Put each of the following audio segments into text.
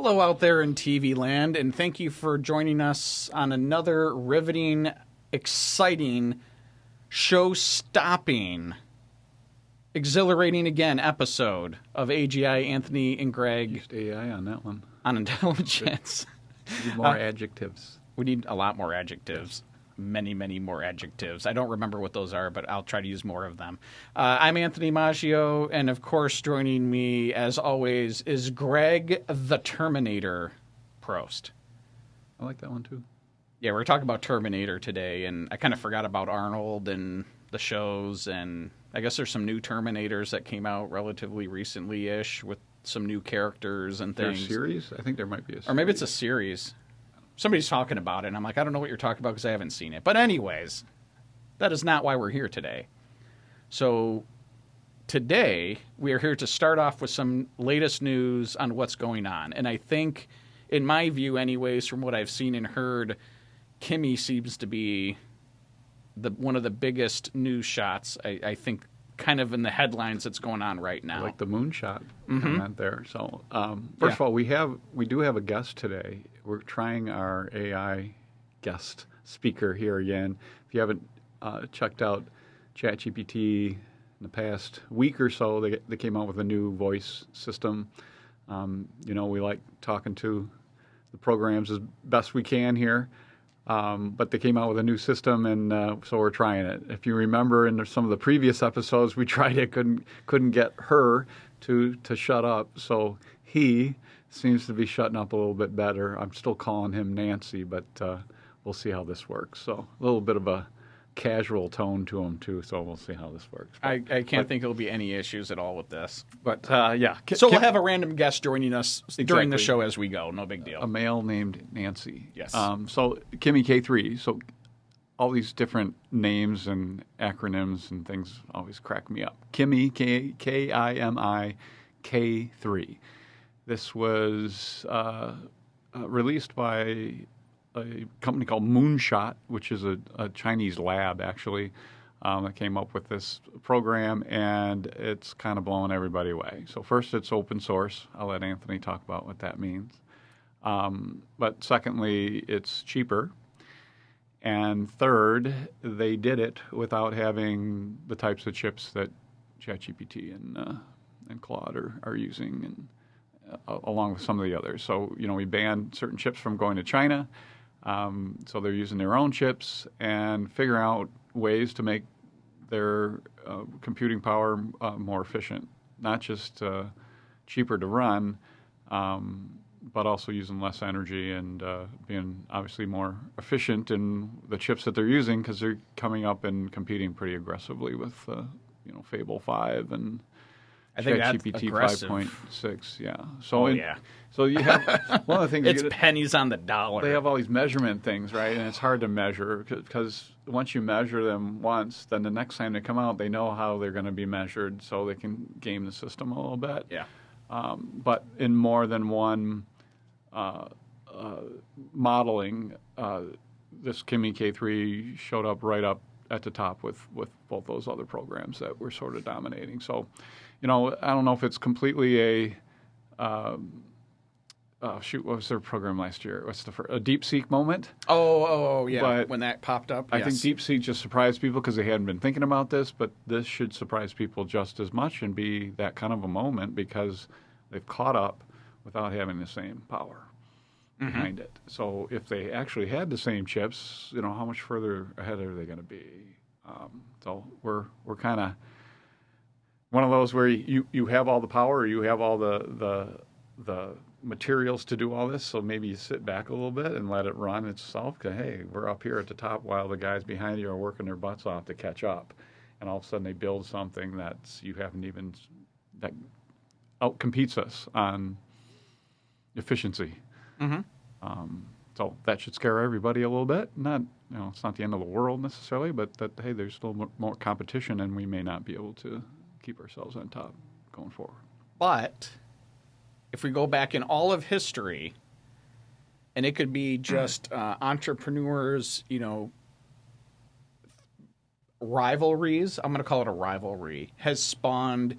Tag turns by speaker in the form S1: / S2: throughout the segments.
S1: Hello out there in TV land, and thank you for joining us on another riveting, exciting, show-stopping, exhilarating again episode of AGI Anthony and Greg.
S2: Used AI on that one.
S1: On intelligence.
S2: We need more adjectives.
S1: We need a lot more adjectives. Many, many more adjectives. I don't remember what those are, but I'll try to use more of them. I'm Anthony Moggio, and of course, joining me, as always, is Greg the Terminator Prost.
S2: I like that one, too.
S1: Yeah, we're talking about Terminator today, and I kind of forgot about Arnold and the shows, and I guess there's some new Terminators that came out relatively recently-ish with some new characters and things.
S2: Is there a series? I think there might be a series.
S1: Or maybe it's a series. Somebody's talking about it, and I'm like, I don't know what you're talking about because I haven't seen it. But anyways, that is not why we're here today. So today, we are here to start off with some latest news on what's going on. And I think, in my view anyways, from what I've seen and heard, Kimi seems to be one of the biggest news shots, I think, kind of in the headlines that's going on right now.
S2: I like the moonshot comment there. So, first of all, we do have a guest today. We're trying our AI guest speaker here again. If you haven't checked out ChatGPT in the past week or so, they came out with a new voice system. We like talking to the programs as best we can here. But they came out with a new system, and so we're trying it. If you remember in some of the previous episodes, we tried it, couldn't get her to shut up. So he seems to be shutting up a little bit better. I'm still calling him Nancy, but we'll see how this works. So a little bit of a casual tone to him, too, so we'll see how this works.
S1: I can't think there'll be any issues at all with this.
S2: But, yeah.
S1: So we'll have a random guest joining us during the show as we go. No big deal.
S2: A male named Nancy.
S1: Yes.
S2: So Kimi K3. So all these different names and acronyms and things always crack me up. Kimi, K-I-M-I, K3. This was released by a company called Moonshot, which is a Chinese lab, actually, that came up with this program, and it's kind of blowing everybody away. So first, it's open source. I'll let Anthony talk about what that means. But secondly, it's cheaper. And third, they did it without having the types of chips that ChatGPT and Claude are using, and along with some of the others. So, we banned certain chips from going to China. So they're using their own chips and figuring out ways to make their computing power more efficient, not just cheaper to run, but also using less energy and being obviously more efficient in the chips that they're using, because they're coming up and competing pretty aggressively with Fable 5 and
S1: I think that's
S2: ChatGPT
S1: aggressive.
S2: 5.6, yeah. So
S1: yeah.
S2: So you have one of the things.
S1: It's pennies on the dollar.
S2: They have all these measurement things, right? And it's hard to measure because once you measure them once, then the next time they come out, they know how they're going to be measured, so they can game the system a little bit.
S1: Yeah.
S2: But in more than one modeling, this Kimi K3 showed up right up at the top with both those other programs that were sort of dominating. So, I don't know if it's completely what was their program last year? What's a DeepSeek moment?
S1: Oh, yeah.
S2: But
S1: when that popped up,
S2: I think DeepSeek just surprised people because they hadn't been thinking about this, but this should surprise people just as much and be that kind of a moment because they've caught up without having the same power behind it. So if they actually had the same chips, how much further ahead are they going to be? So we're kind of one of those where you have all the power, or you have all the materials to do all this, so maybe you sit back a little bit and let it run itself, because, hey, we're up here at the top while the guys behind you are working their butts off to catch up. And all of a sudden they build something that outcompetes us on efficiency. So that should scare everybody a little bit. Not, it's not the end of the world necessarily, but that, hey, there's still more competition, and we may not be able to keep ourselves on top going forward.
S1: But if we go back in all of history, and it could be just entrepreneurs, rivalries, I'm going to call it a rivalry, has spawned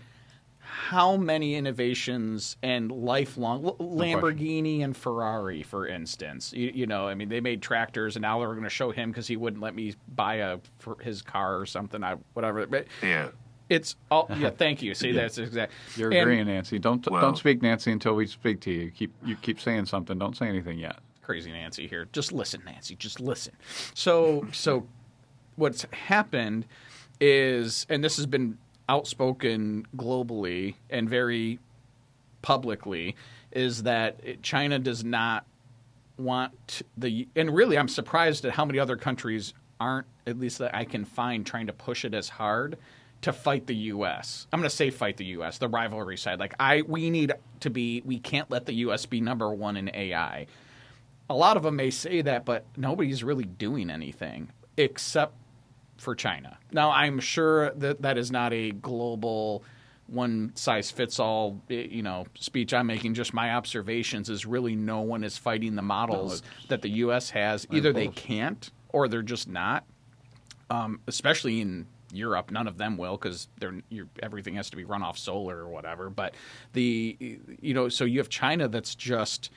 S1: how many innovations and lifelong Lamborghini and Ferrari, for instance. You know, I mean, they made tractors, and now they're going to show him because he wouldn't let me buy for his car or something. Whatever. But
S3: Yeah.
S1: it's all. Yeah, thank you. See, that's exact.
S2: You're agreeing, Nancy. Don't speak, Nancy, until we speak to you. You keep saying something. Don't say anything yet.
S1: Crazy Nancy here. Just listen, Nancy. Just listen. So what's happened is, and this has been outspoken globally and very publicly, is that China does not want and really I'm surprised at how many other countries aren't, at least that I can find, trying to push it as hard to fight the U.S. I'm going to say fight the U.S., the rivalry side. Like we can't let the U.S. be number one in AI. A lot of them may say that, but nobody's really doing anything except for China. Now, I'm sure that is not a global one-size-fits-all, speech I'm making. Just my observations is really no one is fighting the models that the U.S. has. Either they can't or they're just not, especially in Europe. None of them will because everything has to be run off solar or whatever. But so you have China that's just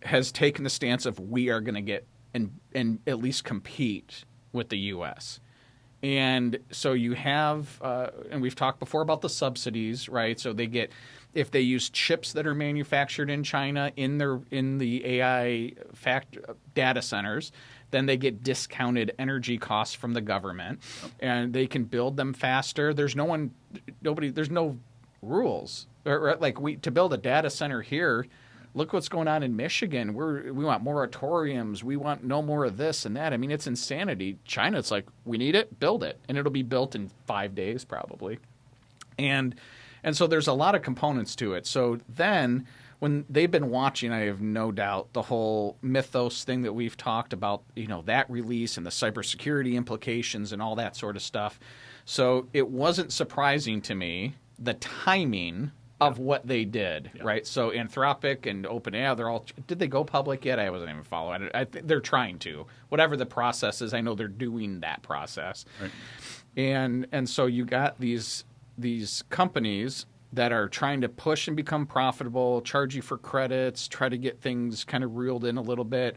S1: has taken the stance of we are going to get and at least compete with the U.S. And so you have, and we've talked before about the subsidies, right? So if they use chips that are manufactured in China in the AI data centers, then they get discounted energy costs from the government, and they can build them faster. There's no rules. Like to build a data center here. Look what's going on in Michigan. We want moratoriums. We want no more of this and that. I mean, it's insanity. China, it's like, we need it, build it. And it'll be built in 5 days probably. And so there's a lot of components to it. So then when they've been watching, I have no doubt, the whole Mythos thing that we've talked about, that release and the cybersecurity implications and all that sort of stuff. So it wasn't surprising to me, the timing of what they did, right? So Anthropic and OpenAI, did they go public yet? I wasn't even following. They're trying to. Whatever the process is, I know they're doing that process. Right. And so you got these companies that are trying to push and become profitable, charge you for credits, try to get things kind of reeled in a little bit.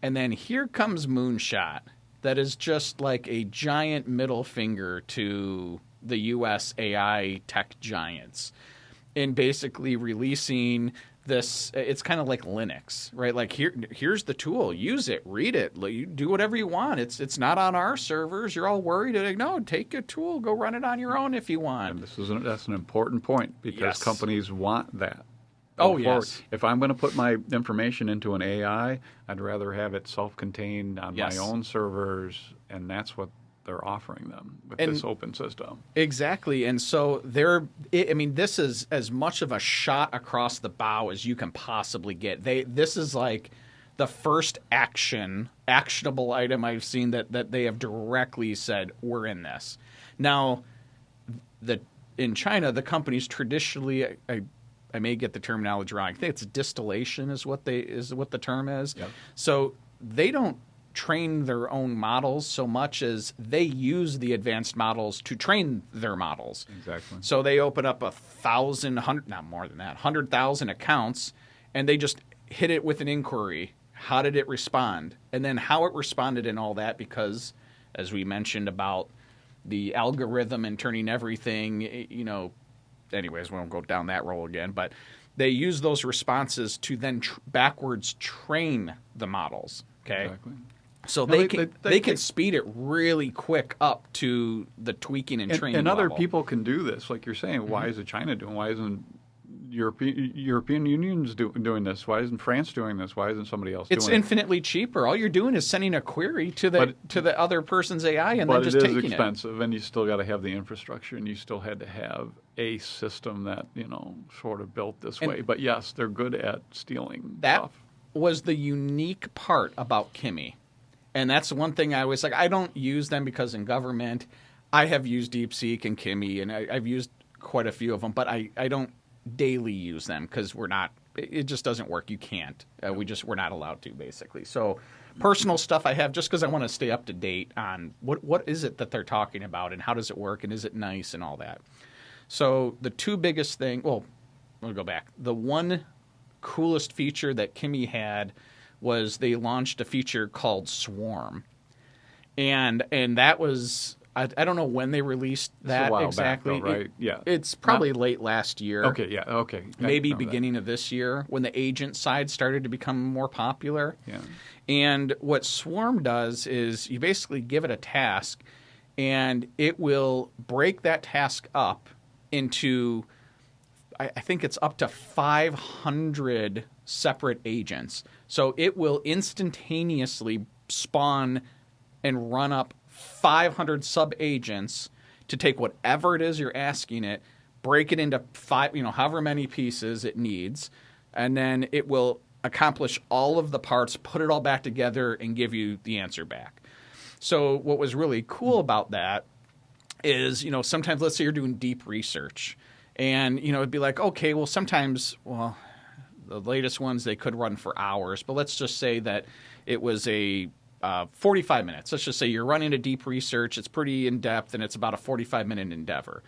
S1: And then here comes Moonshot, that is just like a giant middle finger to the U.S. AI tech giants, in basically releasing this. It's kind of like Linux, right? Like here's the tool, use it, read it, you do whatever you want. It's not on our servers. You're all worried. Like, no, take a tool, go run it on your own if you want.
S2: And that's an important point because companies want that.
S1: Oh, yes.
S2: If I'm going to put my information into an AI, I'd rather have it self-contained on my own servers, and that's what they're offering them with this open system.
S1: Exactly. And so this is as much of a shot across the bow as you can possibly get. This is like the first actionable item I've seen that they have directly said, we're in this. Now, in China, the companies traditionally, I may get the terminology wrong. I think it's distillation is what the term is. Yep. So they don't train their own models so much as they use the advanced models to train their models.
S2: Exactly.
S1: So they open up 100,000 accounts, and they just hit it with an inquiry. How did it respond? And then how it responded and all that, because as we mentioned about the algorithm and turning everything, anyways, we won't go down that road again, but they use those responses to then backwards train the models. Okay. Exactly. So they can speed it really quick up to the tweaking and training
S2: and other
S1: level.
S2: people can do this, like you're saying. Why isn't China doing? Why isn't European Union's doing this? Why isn't France doing this? Why isn't somebody else doing it?
S1: It's infinitely cheaper. All you're doing is sending a query to the other person's AI and then just taking it.
S2: But it is expensive, and you still got to have the infrastructure, and you still had to have a system that sort of built this way. But yes, they're good at stealing stuff.
S1: That was the unique part about Kimi. And that's one thing I was like, I don't use them because in government, I have used DeepSeek and Kimi, and I've used quite a few of them, but I don't daily use them because it just doesn't work. You can't. We're not allowed to, basically. So personal stuff I have just because I want to stay up to date on what is it that they're talking about and how does it work and is it nice and all that. So the two biggest thing, well, we'll go back. The one coolest feature that Kimi had was they launched a feature called Swarm. And that was, I don't know when they released that
S2: a while
S1: exactly.
S2: back, though, right? Yeah.
S1: It's probably late last year.
S2: Okay, yeah, okay.
S1: Maybe beginning of this year when the agent side started to become more popular.
S2: Yeah.
S1: And what Swarm does is you basically give it a task and it will break that task up into, I think it's up to 500 separate agents. So it will instantaneously spawn and run up 500 sub-agents to take whatever it is you're asking it, break it into however many pieces it needs, and then it will accomplish all of the parts, put it all back together, and give you the answer back. So what was really cool about that is, sometimes let's say you're doing deep research, and, it'd be like, okay, well, sometimes, the latest ones, they could run for hours, but let's just say that it was a 45 minutes. Let's just say you're running a deep research. It's pretty in-depth, and it's about a 45-minute endeavor.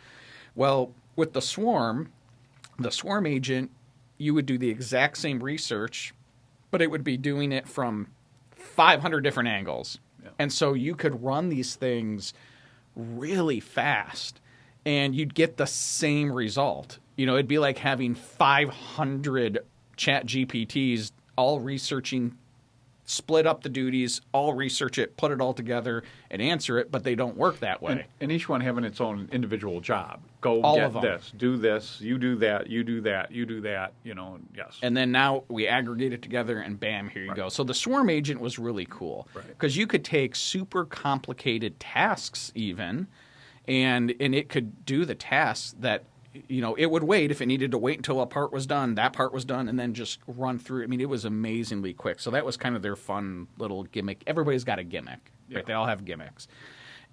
S1: Well, with the Swarm agent, you would do the exact same research, but it would be doing it from 500 different angles. Yeah. And so you could run these things really fast, and you'd get the same result. It'd be like having 500 chat GPTs all researching, split up the duties, all research it, put it all together, and answer it, but they don't work that way.
S2: And each one having its own individual job. Go
S1: all
S2: get
S1: of them.
S2: This, do this, you do that, you do that, you do that, yes.
S1: And then now we aggregate it together, and bam, here you go. So the Swarm agent was really cool because you could take super complicated tasks even, and it could do the tasks that it would wait if it needed to wait until a part was done, that part was done, and then just run through. I mean, it was amazingly quick. So that was kind of their fun little gimmick. Everybody's got a gimmick, right? Yeah. They all have gimmicks.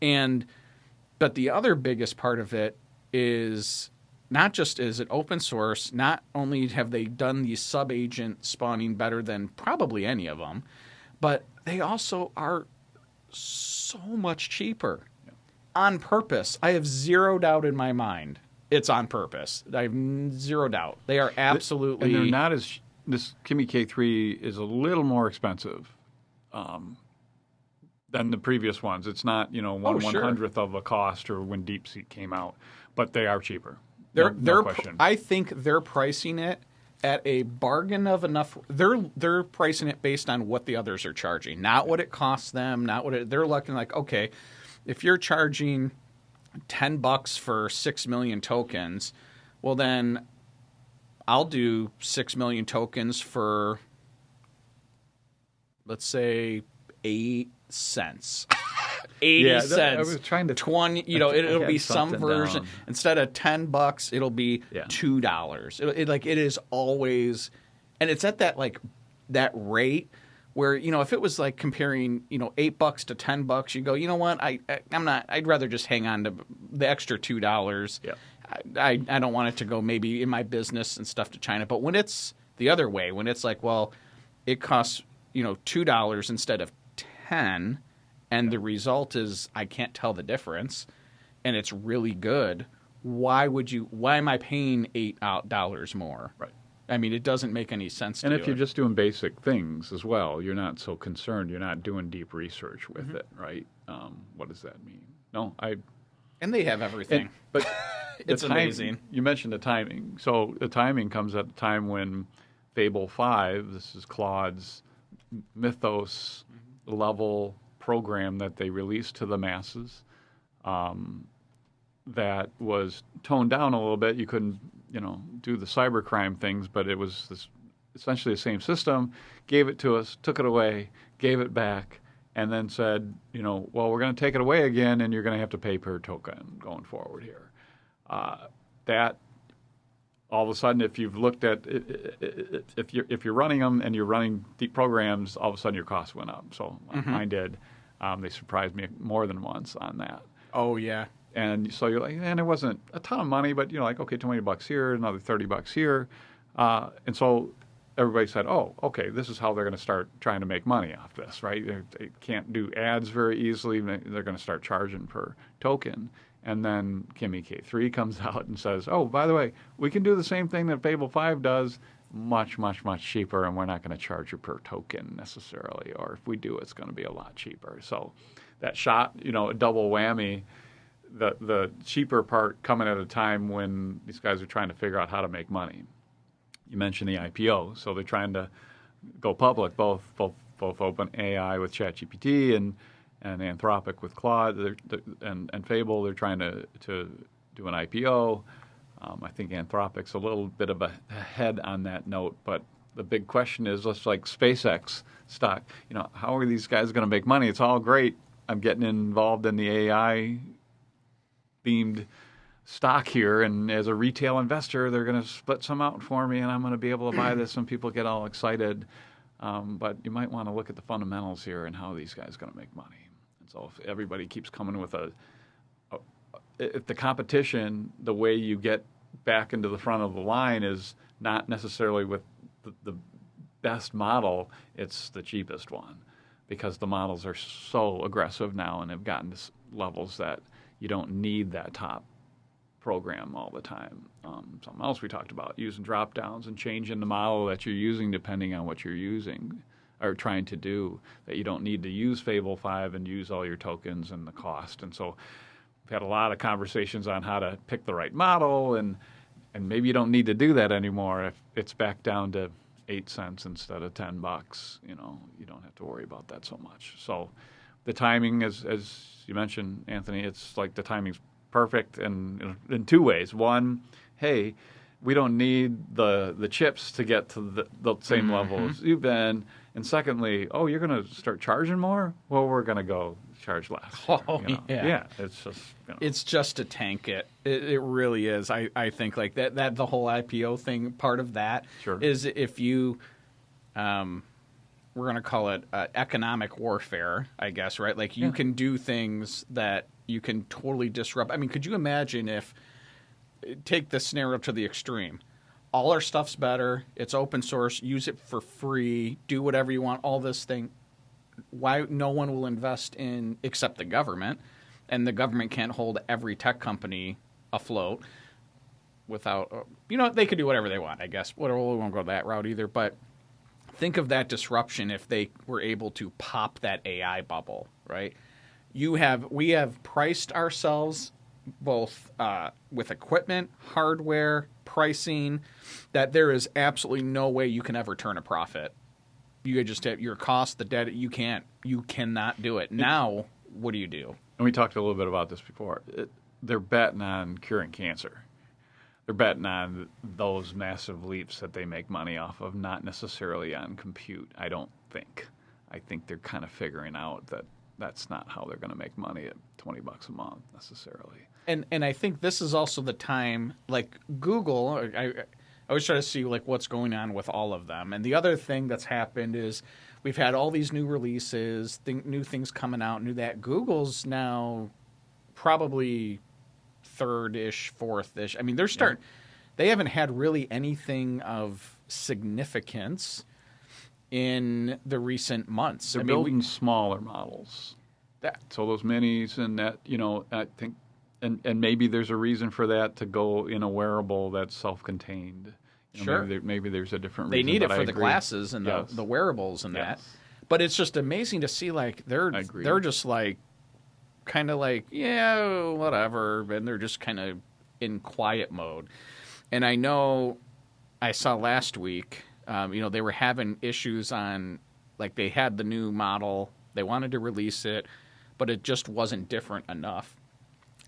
S1: But the other biggest part of it is not just is it open source, not only have they done the sub-agent spawning better than probably any of them, but they also are so much cheaper on purpose. I have zero doubt in my mind. It's on purpose. I have zero doubt. They are absolutely...
S2: And they're not as... This Kimi K3 is a little more expensive than the previous ones. It's not, 1/100th of a cost or when DeepSeek came out. But they are cheaper. No question.
S1: I think they're pricing it at a bargain of enough... They're pricing it based on what the others are charging. Not what it costs them. Not what they're looking like, okay, if you're charging $10 for 6 million tokens, well then I'll do 6 million tokens for, let's say, 8 cents. 80 cents. I
S2: was trying to
S1: 20. It'll be some version. Down. Instead of $10, it'll be $2. It is always, and it's at that rate. Where, if it was like comparing, $8 to $10, you go, you know what, I'd rather just hang on to the extra $2.
S2: Yeah.
S1: I don't want it to go maybe in my business and stuff to China. But when it's the other way, when it's like, well, it costs, $2 instead of 10, and the result is I can't tell the difference, and it's really good, why am I paying $8 more?
S2: Right.
S1: I mean, it doesn't make any sense.
S2: And if you're just doing basic things as well, you're not so concerned. You're not doing deep research with it, right? What does that mean?
S1: And they have everything.
S2: But
S1: it's amazing.
S2: You mentioned the timing. So the timing comes at the time when Fable 5, this is Claude's Mythos level program that they released to the masses, that was toned down a little bit. You couldn't do the cybercrime things, but it was essentially the same system, gave it to us, took it away, gave it back, and then said, well, we're going to take it away again, and you're going to have to pay per token going forward here. That, all of a sudden, if you've looked at, if you're running them and you're running deep programs, all of a sudden your costs went up. So mine did. They surprised me more than once on that.
S1: Oh, yeah.
S2: And so you're like, and it wasn't a ton of money, but okay, $20 here, another $30 here. And so everybody said, oh, okay, this is how they're going to start trying to make money off this, right? They can't do ads very easily. They're going to start charging per token. And then Kimi K3 comes out and says, oh, by the way, we can do the same thing that Fable 5 does, much, much, much cheaper, and we're not going to charge you per token necessarily. Or if we do, it's going to be a lot cheaper. So that shot, a double whammy, the cheaper part coming at a time when these guys are trying to figure out how to make money. You mentioned the IPO, so they're trying to go public, both OpenAI with ChatGPT and Anthropic with Claude, and Fable. They're trying to do an IPO. I think Anthropic's a little bit of ahead on that note, but the big question is, just like SpaceX stock, how are these guys going to make money? It's all great. I'm getting involved in the AI themed stock here, and as a retail investor, they're going to split some out for me, and I'm going to be able to buy this, and people get all excited. But you might want to look at the fundamentals here and how these guys are going to make money. And so if everybody keeps coming with if the competition, the way you get back into the front of the line is not necessarily with the best model, it's the cheapest one, because the models are so aggressive now and have gotten to levels that you don't need that top program all the time. Something else we talked about, using drop downs and changing the model that you're using depending on what you're using or trying to do, that you don't need to use Fable 5 and use all your tokens and the cost. And so we've had a lot of conversations on how to pick the right model, and maybe you don't need to do that anymore if it's back down to 8 cents instead of $10. You don't have to worry about that so much. So the timing, as you mentioned, Anthony, it's like the timing's perfect in two ways. One, hey, we don't need the chips to get to the same level as you've been. And secondly, oh, you're going to start charging more? Well, we're going to go charge less.
S1: Oh, yeah.
S2: Yeah, it's just...
S1: It's just to tank it. It really is. I think like that the whole IPO thing, part of that is if you... we're going to call it economic warfare, I guess, right? Like you can do things that you can totally disrupt. I mean, could you imagine if, take this scenario to the extreme, all our stuff's better, it's open source, use it for free, do whatever you want, all this thing. Why no one will invest in, except the government, and the government can't hold every tech company afloat without, they could do whatever they want, I guess. We won't go that route either, but think of that disruption if they were able to pop that AI bubble, right? We have priced ourselves both with equipment, hardware, pricing, that there is absolutely no way you can ever turn a profit. You could just have your cost, the debt. You cannot do it. Now, what do you do?
S2: And we talked a little bit about this before. They're betting on curing cancer. They're betting on those massive leaps that they make money off of, not necessarily on compute, I don't think. I think they're kind of figuring out that that's not how they're going to make money at $20 a month necessarily.
S1: And I think this is also the time, like Google, I always try to see like what's going on with all of them. And the other thing that's happened is we've had all these new releases, new things coming out, that Google's now probably third-ish, fourth-ish. I mean, they haven't had really anything of significance in the recent months.
S2: They're building smaller models. So those minis and that, I think, and maybe there's a reason for that to go in a wearable that's self-contained.
S1: Sure.
S2: Maybe there's a different reason.
S1: They need it for the glasses and the wearables and that. But it's just amazing to see, like, they're just like, kind of like, yeah, whatever, and they're just kind of in quiet mode. And I know I saw last week, they were having issues on, like, they had the new model, they wanted to release it, but it just wasn't different enough.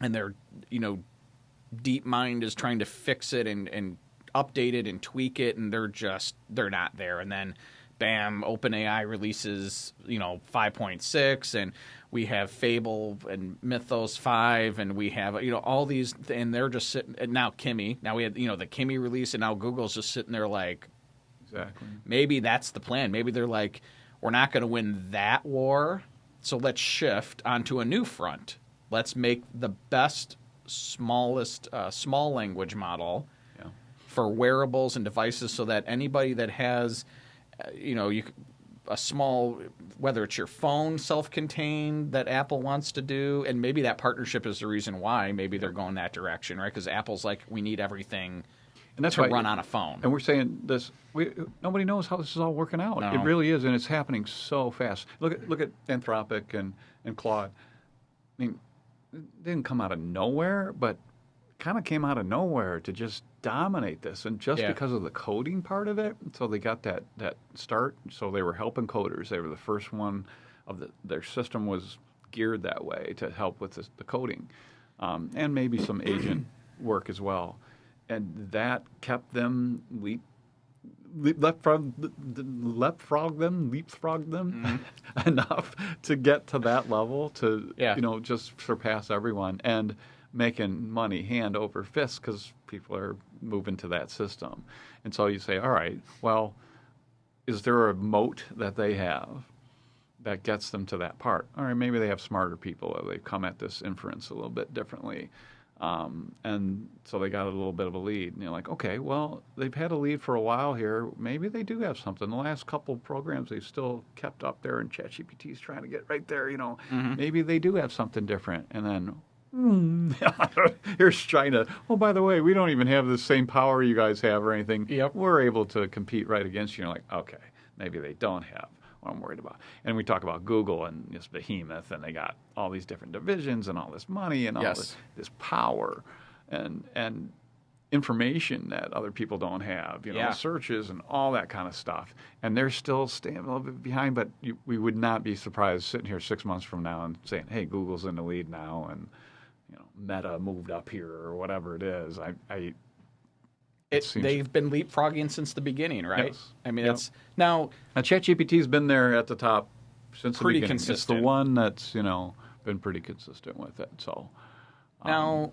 S1: And their, DeepMind is trying to fix it and update it and tweak it, and they're not there. And then, bam, OpenAI releases, 5.6, and we have Fable and Mythos 5, and we have, all these, and they're just sitting, and now Kimi. Now we had, the Kimi release, and now Google's just sitting there like,
S2: exactly.
S1: Maybe that's the plan. Maybe they're like, we're not going to win that war, so let's shift onto a new front. Let's make the best, smallest small language model for wearables and devices so that anybody that has, a small, whether it's your phone self-contained that Apple wants to do, and maybe that partnership is the reason why maybe they're going that direction, right? Because Apple's like, we need everything
S2: And that's
S1: to
S2: why,
S1: run on a phone.
S2: And we're saying this. Nobody knows how this is all working out.
S1: No.
S2: It really is, and it's happening so fast. Look at Anthropic and Claude. I mean, it didn't come out of nowhere, but kind of came out of nowhere to just dominate this, and just because of the coding part of it. So they got that start. So they were helping coders. They were the first one of their system was geared that way to help with the coding, and maybe some agent work as well. And that kept them leapfrog them enough to get to that level to just surpass everyone and making money hand over fist because people are moving to that system. And so you say, all right, well, is there a moat that they have that gets them to that part? All right, maybe they have smarter people or they come at this inference a little bit differently. And so they got a little bit of a lead. And you're like, okay, well, they've had a lead for a while here. Maybe they do have something. The last couple of programs they've still kept up there, and ChatGPT is trying to get right there. Maybe they do have something different. And then here's China. Oh, by the way, we don't even have the same power you guys have or anything.
S1: Yep.
S2: We're able to compete right against you. You're like, okay, maybe they don't have what I'm worried about. And we talk about Google and this behemoth, and they got all these different divisions and all this money and all this power and information that other people don't have, searches and all that kind of stuff. And they're still staying a little bit behind, but we would not be surprised sitting here 6 months from now and saying, hey, Google's in the lead now, and Meta moved up here or whatever it is.
S1: They've been leapfrogging since the beginning, right?
S2: Yes.
S1: I mean, it's now
S2: ChatGPT's been there at the top since the beginning.
S1: Consistent.
S2: It's the one that's been pretty consistent with it. So
S1: now,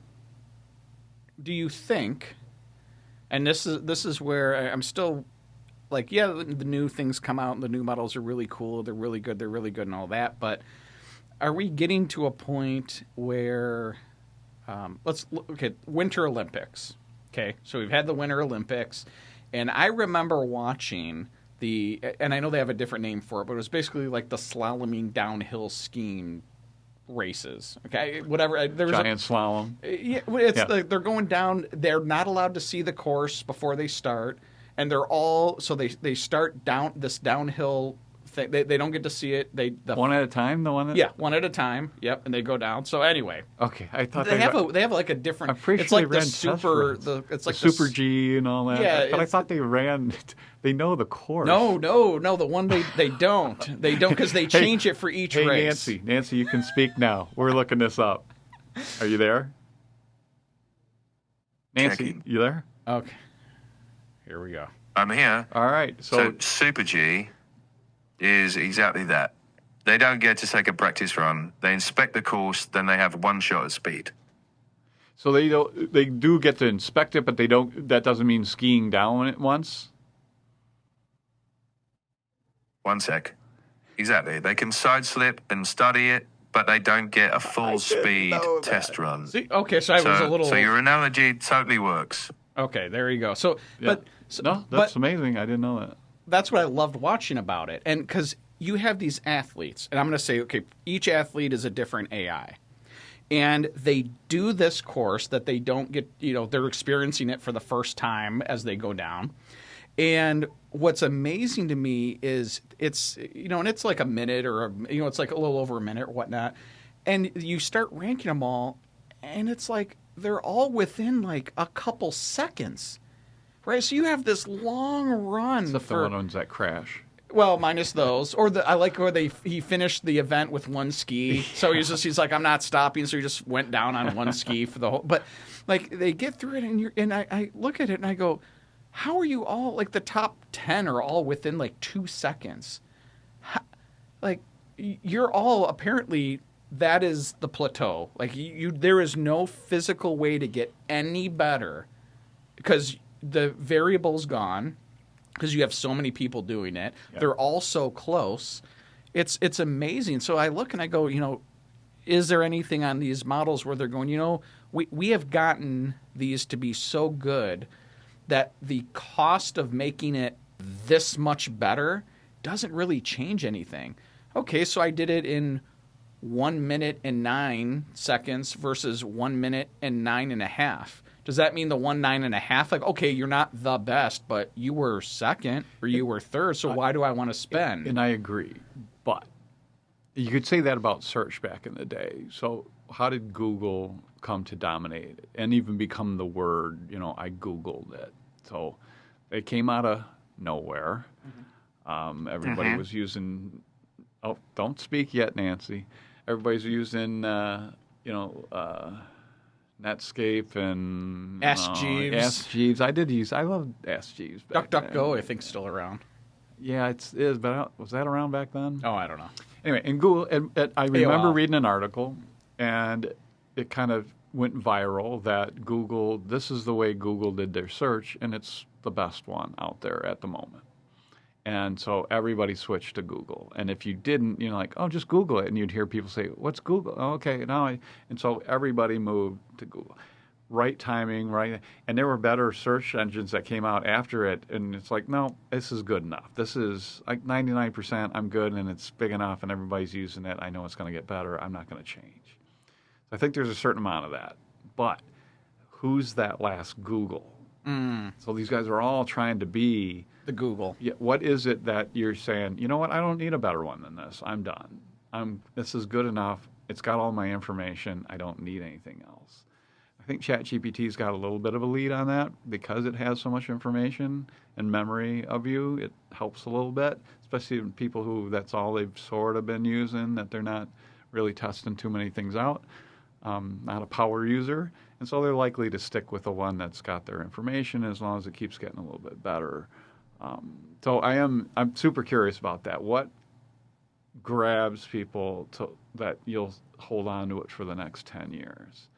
S1: do you think? And this is where I'm still like, the new things come out and the new models are really cool. They're really good and all that. But are we getting to a point where let's look at Winter Olympics? Okay, so we've had the Winter Olympics, and I remember watching and I know they have a different name for it, but it was basically like the slaloming downhill skiing races. Okay, whatever.
S2: Giant slalom.
S1: Yeah, they're going down. They're not allowed to see the course before they start, and they start down this downhill thing. They don't get to see it.
S2: One at a time.
S1: One at a time. Yep, and they go down. So anyway,
S2: okay, I thought
S1: they have like a different.
S2: I'm pretty
S1: it's
S2: sure
S1: like
S2: they ran
S1: the super. It's like
S2: the Super G and all that.
S1: Yeah,
S2: but I thought they ran. They know the course.
S1: No. The one they don't. They don't because they change it for each race.
S2: Nancy, you can speak now. We're looking this up. Are you there? Nancy,
S3: Checking.
S2: you there?
S1: Okay. Here we go.
S3: I'm here.
S2: All right.
S3: So Super G is exactly that. They don't get to take a practice run. They inspect the course, then they have one shot at speed.
S2: So they do get to inspect it, but they don't. That doesn't mean skiing down it once.
S3: One sec. Exactly. They can side slip and study it, but they don't get a full speed test run.
S1: See, okay, so I was a little.
S3: So your analogy totally works.
S1: Okay, there you go. So,
S2: yeah. That's amazing. I didn't know that.
S1: That's what I loved watching about it, and because you have these athletes, and I'm going to say, okay, each athlete is a different AI. And they do this course that they don't get, they're experiencing it for the first time as they go down. And what's amazing to me is it's, and it's like a minute or, it's like a little over a minute or whatnot. And you start ranking them all, and it's like they're all within like a couple seconds, right? So you have this long run.
S2: Except the ones that crash.
S1: Well, minus those, or I like where he finished the event with one ski, so he's like, I'm not stopping, so he just went down on one ski for the whole. But like they get through it, and I look at it and I go, how are you all like the top 10 are all within like 2 seconds? Like you're all apparently that is the plateau. Like there is no physical way to get any better because the variable's gone. Because you have so many people doing it. Yep. They're all so close. It's amazing. So I look and I go, is there anything on these models where they're going, we have gotten these to be so good that the cost of making it this much better doesn't really change anything. Okay, so I did it in 1 minute and 9 seconds versus 1 minute and 9.5. Does that mean the 1.9.5? Like, okay, you're not the best, but you were second or you were third, so why do I want to spend?
S2: And I agree, but you could say that about search back in the day. So how did Google come to dominate and even become the word, I Googled it. So they came out of nowhere. Everybody was using, don't speak yet, Nancy. Everybody's using, Netscape and
S1: Ask Jeeves.
S2: Ask Jeeves. I love Ask Jeeves.
S1: DuckDuckGo, I think, still around.
S2: Yeah, it is. But was that around back then?
S1: Oh, I don't know.
S2: Anyway, in Google, I remember
S1: AOL.
S2: reading an article, and it kind of went viral that Google. This is the way Google did their search, and it's the best one out there at the moment. And so everybody switched to Google. And if you didn't, like, just Google it. And you'd hear people say, what's Google? Oh, okay. And so everybody moved to Google. Right timing, right? And there were better search engines that came out after it. And it's like, no, this is good enough. This is like 99%, I'm good, and it's big enough, and everybody's using it. I know it's going to get better. I'm not going to change. So I think there's a certain amount of that. But who's that last Google? So these guys are all trying to be
S1: the Google.
S2: Yeah, what is it that you're saying, you know what, I don't need a better one than this. I'm done. This is good enough. It's got all my information. I don't need anything else. I think ChatGPT's got a little bit of a lead on that because it has so much information and memory of you. It helps a little bit, especially in people who that's all they've sort of been using, that they're not really testing too many things out. Not a power user. And so they're likely to stick with the one that's got their information as long as it keeps getting a little bit better. So I'm super curious about that. What grabs people that you'll hold on to it for the next 10 years?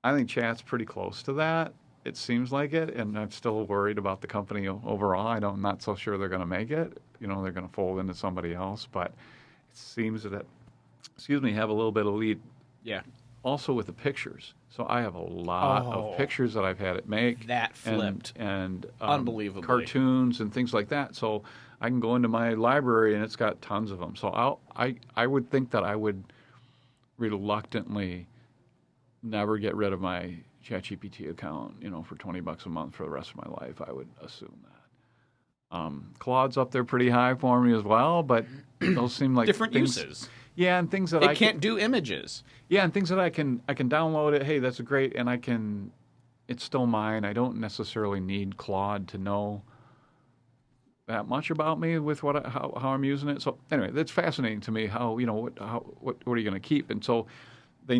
S2: I think chat's pretty close to that. It seems like it, and I'm still worried about the company overall. I'm not so sure they're going to make it. They're going to fold into somebody else, but it seems that, have a little bit of lead.
S1: Yeah.
S2: Also with the pictures. So I have a lot of pictures that I've had it make.
S1: That flipped.
S2: And
S1: unbelievably.
S2: Cartoons and things like that. So I can go into my library and it's got tons of them. So I would think that I would reluctantly never get rid of my ChatGPT account, for $20 a month for the rest of my life. I would assume that. Claude's up there pretty high for me as well, but those seem like
S1: different
S2: things,
S1: uses.
S2: Yeah, and things that
S1: it can't do images.
S2: Yeah, and things that I can download it. Hey, that's great, and it's still mine. I don't necessarily need Claude to know that much about me with how I'm using it. So anyway, that's fascinating to me. How what are you going to keep? And so they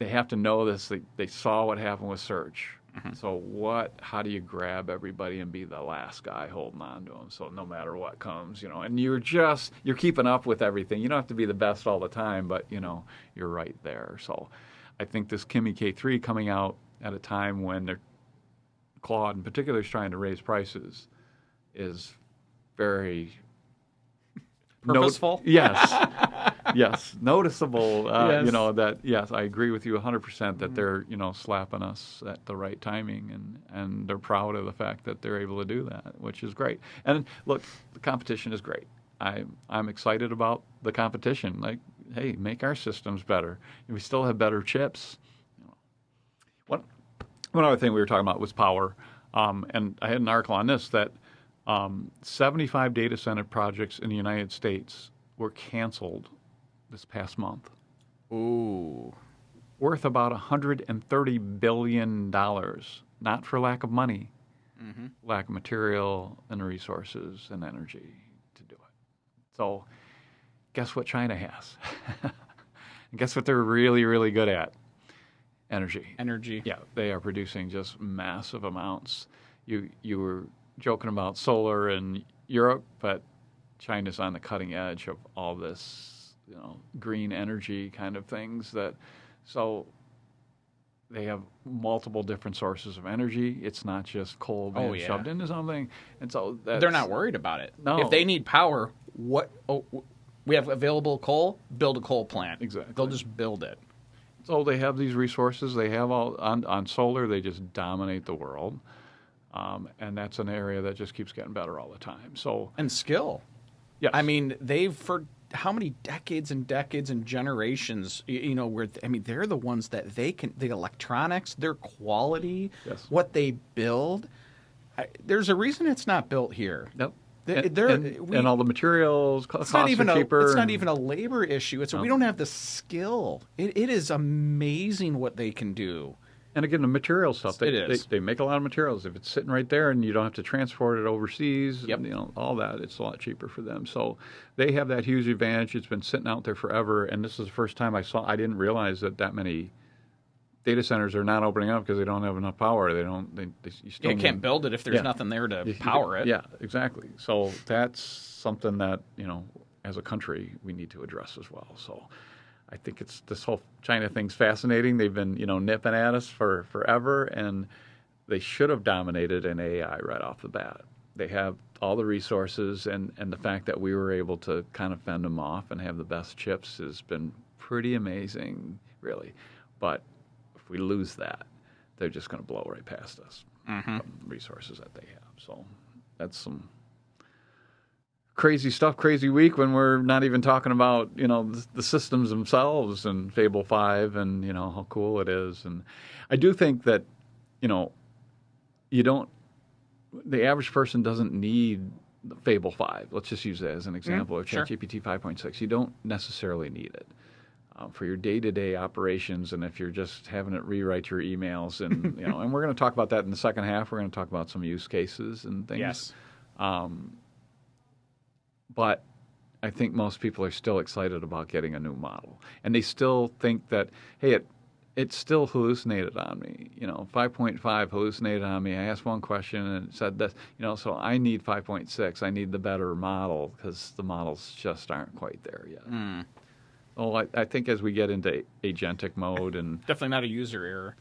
S2: have to know this. They saw what happened with search. Mm-hmm. So how do you grab everybody and be the last guy holding on to them? So no matter what comes, and you're keeping up with everything. You don't have to be the best all the time, but you're right there. So I think this Kimi K3 coming out at a time when Claude in particular is trying to raise prices is very
S1: purposeful.
S2: Yes. Yes, noticeable.
S1: Yes.
S2: Yes, I agree with you 100% that they're slapping us at the right timing, and they're proud of the fact that they're able to do that, which is great. And look, the competition is great. I'm excited about the competition. Like, hey, make our systems better. And we still have better chips. One other thing we were talking about was power, and I had an article on this that 75 data center projects in the United States were canceled this past month.
S1: Ooh.
S2: Worth about $130 billion. Not for lack of money, lack of material and resources and energy to do it. So guess what China has? And guess what they're really, really good at? Energy. Yeah, they are producing just massive amounts. You were joking about solar in Europe, but China's on the cutting edge of all this, green energy kind of things. So they have multiple different sources of energy. It's not just coal being shoved into something. And so
S1: they're not worried about it.
S2: No.
S1: If they need power, we have available coal, build a coal plant.
S2: Exactly.
S1: They'll just build it.
S2: So they have these resources. They have all on solar. They just dominate the world. And that's an area that just keeps getting better all the time. So
S1: and skill.
S2: Yes.
S1: I mean, they've for how many decades and decades and generations, they're the ones that the electronics, their quality,
S2: Yes.
S1: what they build. There's a reason it's not built here.
S2: Yep.
S1: And
S2: all the materials costs are cheaper.
S1: It's not even a labor issue. We don't have the skill. It is amazing what they can do.
S2: And again, the material stuff.
S1: They
S2: make a lot of materials. If it's sitting right there and you don't have to transport it overseas,
S1: yep.
S2: All that, it's a lot cheaper for them. So they have that huge advantage. It's been sitting out there forever. And this is the first time I didn't realize that many data centers are not opening up because they don't have enough power. You
S1: can't build it if there's nothing there to power it.
S2: Yeah, exactly. So that's something that, as a country, we need to address as well. So I think it's this whole China thing's fascinating. They've been, nipping at us for forever, and they should have dominated in AI right off the bat. They have all the resources, and the fact that we were able to kind of fend them off and have the best chips has been pretty amazing, really. But if we lose that, they're just going to blow right past us.
S1: Mm-hmm.
S2: Resources that they have. So that's some crazy stuff, crazy week when we're not even talking about, the systems themselves and Fable 5 and, how cool it is. And I do think that, the average person doesn't need Fable 5. Let's just use that as an example, or ChatGPT 5.6. You don't necessarily need it for your day-to-day operations, and if you're just having it rewrite your emails, and, and we're going to talk about that in the second half. We're going to talk about some use cases and things.
S1: Yes.
S2: But I think most people are still excited about getting a new model. And they still think that, hey, it still hallucinated on me. 5.5 hallucinated on me. I asked one question and it said this. So I need 5.6. I need the better model because the models just aren't quite there yet.
S1: Mm.
S2: Well, I think as we get into agentic mode and...
S1: Definitely not a user error.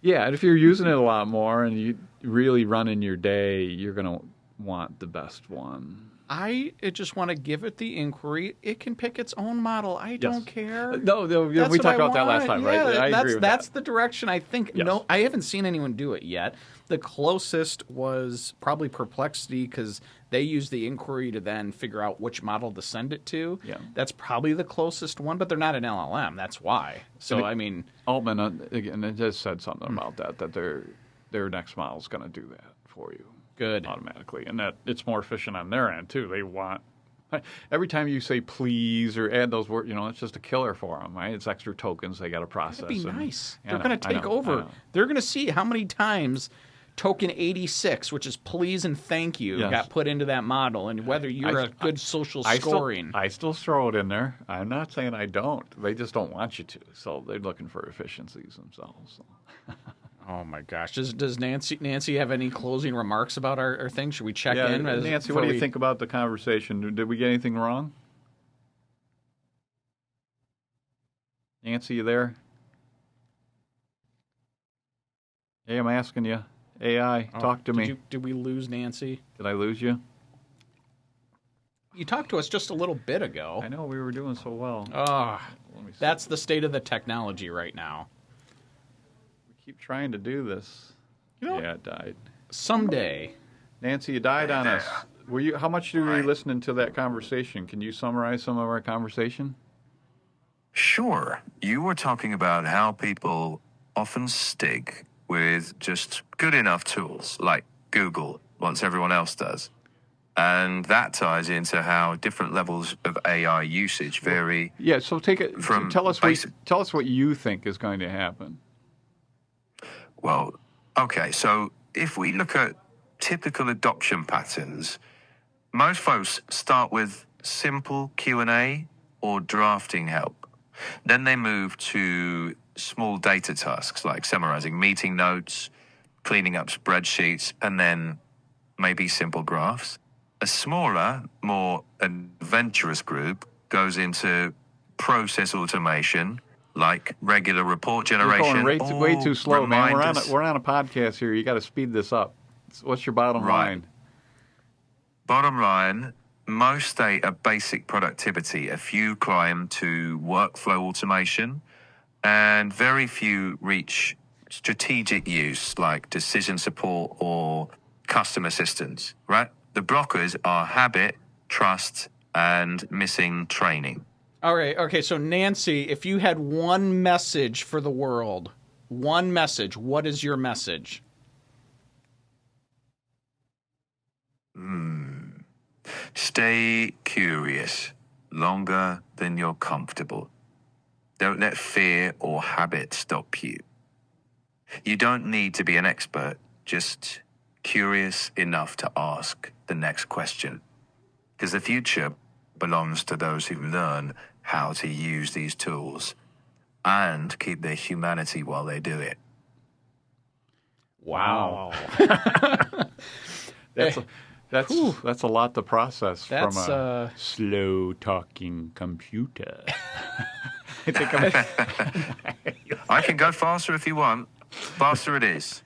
S2: Yeah, and if you're using it a lot more and you really run in your day, you're going to want the best one.
S1: I just want to give it the inquiry. It can pick its own model. I don't care.
S2: No, we talked about that last time, right? I agree with
S1: that's the direction I think.
S2: Yes.
S1: No, I haven't seen anyone do it yet. The closest was probably Perplexity because they use the inquiry to then figure out which model to send it to.
S2: Yeah.
S1: That's probably the closest one, but they're not an LLM. That's why. So,
S2: Altman, again, it just said something about that their next model is going to do that for you.
S1: Good.
S2: Automatically, and that it's more efficient on their end too. They want every time you say please or add those words, it's just a killer for them, right? It's extra tokens they got to process.
S1: That'd be nice.
S2: Yeah,
S1: they're going to take over. They're going to see how many times token 86, which is please and thank you, got put into that model, and whether you're a good social scoring.
S2: I still throw it in there. I'm not saying I don't. They just don't want you to, so they're looking for efficiencies themselves. So.
S1: Oh my gosh! Does Nancy have any closing remarks about our thing? Should we check in?
S2: Nancy, what do you think about the conversation? Did we get anything wrong? Nancy, you there? Hey, I'm asking you. AI, talk to me.
S1: Did we lose Nancy?
S2: Did I lose you?
S1: You talked to us just a little bit ago.
S2: I know, we were doing so well.
S1: That's the state of the technology right now.
S2: Keep trying to do this. Yeah, it died.
S1: Someday.
S2: Nancy, you died on us. How much were you listening to that conversation? Can you summarize some of our conversation?
S3: Sure. You were talking about how people often stick with just good enough tools like Google once everyone else does. And that ties into how different levels of AI usage vary.
S2: Yeah, so tell us what you think is going to happen.
S3: Well, okay, so if we look at typical adoption patterns, most folks start with simple Q&A or drafting help. Then they move to small data tasks like summarizing meeting notes, cleaning up spreadsheets, and then maybe simple graphs. A smaller, more adventurous group goes into process automation, like regular report generation.
S2: You're going way too slow, man. We're on a podcast here. You got to speed this up. What's your bottom line?
S3: Bottom line, most stay at basic productivity. A few climb to workflow automation, and very few reach strategic use like decision support or custom assistance, right? The blockers are habit, trust, and missing training.
S1: All right. Okay. So, Nancy, if you had one message for the world, one message, what is your message?
S3: Stay curious longer than you're comfortable. Don't let fear or habit stop you. You don't need to be an expert, just curious enough to ask the next question. Because the future belongs to those who learn how to use these tools and keep their humanity while they do it.
S1: Wow.
S2: That's a lot to process from
S1: That's,
S2: a slow talking computer.
S1: I think I'm...
S3: I can go faster if you want. Faster it is.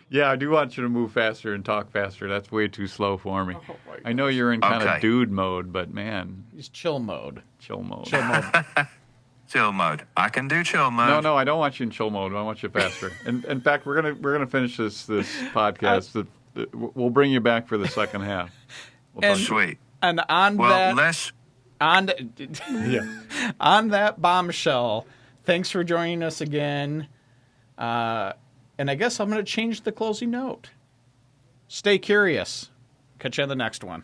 S2: Yeah, I do want you to move faster and talk faster. That's way too slow for me.
S1: Oh, my
S2: I know you're in kind
S3: Okay.
S2: of dude mode, but man,
S1: He's chill mode.
S2: chill mode.
S1: Chill mode.
S3: Chill mode. I can do chill mode.
S2: No, I don't want you in chill mode. I want you faster. And in fact, we're gonna finish this podcast. We'll bring you back for the second half.
S1: And-
S3: Sweet.
S1: And on
S3: Well,
S1: that...
S3: let's
S2: Yeah.
S1: On that bombshell, thanks for joining us again. And I guess I'm going to change the closing note. Stay curious. Catch you on the next one.